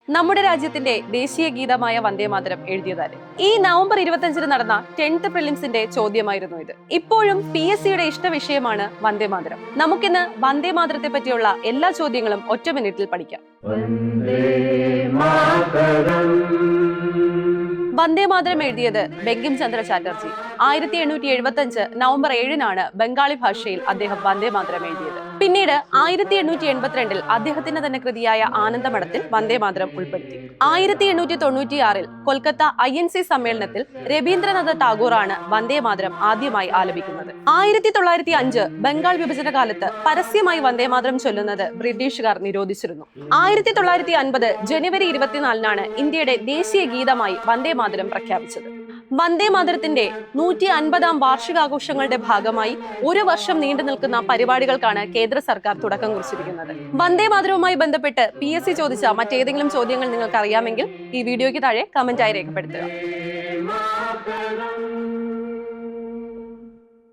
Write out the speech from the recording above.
നമ്മുടെ രാജ്യത്തിന്റെ ദേശീയ ഗീതമായ വന്ദേമാതരം എഴുതിയതാര്? ഈ നവംബർ 25 നടന്ന 10th പ്രിലിംസിന്റെ ചോദ്യമായിരുന്നു ഇത്. ഇപ്പോഴും PSCയുടെ ഇഷ്ടവിഷയമാണ് വന്ദേമാതരം. നമുക്കിന്ന് വന്ദേമാതരത്തെ പറ്റിയുള്ള എല്ലാ ചോദ്യങ്ങളും ഒറ്റ മിനിറ്റിൽ പഠിക്കാം. വന്ദേമാതരം എഴുതിയത് ബങ്കിം ചന്ദ്ര ചാറ്റർജി. 1875 നവംബർ 7 ബംഗാളി ഭാഷയിൽ അദ്ദേഹം വന്ദേമാതരം എഴുതിയത്. പിന്നീട് 1882 അദ്ദേഹത്തിന്റെ തന്നെ കൃതിയായ ആനന്ദമഠത്തിൽ വന്ദേമാതരം ഉൾപ്പെടുത്തി. 1896 കൊൽക്കത്ത INC സമ്മേളനത്തിൽ രവീന്ദ്രനാഥ ടാഗോറാണ് വന്ദേമാതരം ആദ്യമായി ആലപിക്കുന്നത്. 1905 ബംഗാൾ വിഭജന കാലത്ത് പരസ്യമായി വന്ദേമാതരം ചൊല്ലുന്നത് ബ്രിട്ടീഷുകാർ നിരോധിച്ചിരുന്നു. 1950 ജനുവരി 24 ഇന്ത്യയുടെ ദേശീയ ഗീതമായി വന്ദേമാതരം പ്രഖ്യാപിച്ചത്. വന്ദേമാതരത്തിന്റെ 150ാം വാർഷികാഘോഷങ്ങളുടെ ഭാഗമായി ഒരു വർഷം നീണ്ടു നിൽക്കുന്ന പരിപാടികൾക്കാണ് കേന്ദ്ര സർക്കാർ തുടക്കം കുറിച്ചിരിക്കുന്നത്. വന്ദേമാതരവുമായി ബന്ധപ്പെട്ട് PSC ചോദിച്ച മറ്റേതെങ്കിലും ചോദ്യങ്ങൾ നിങ്ങൾക്ക് അറിയാമെങ്കിൽ ഈ വീഡിയോയ്ക്ക് താഴെ കമന്റായി രേഖപ്പെടുത്തുക.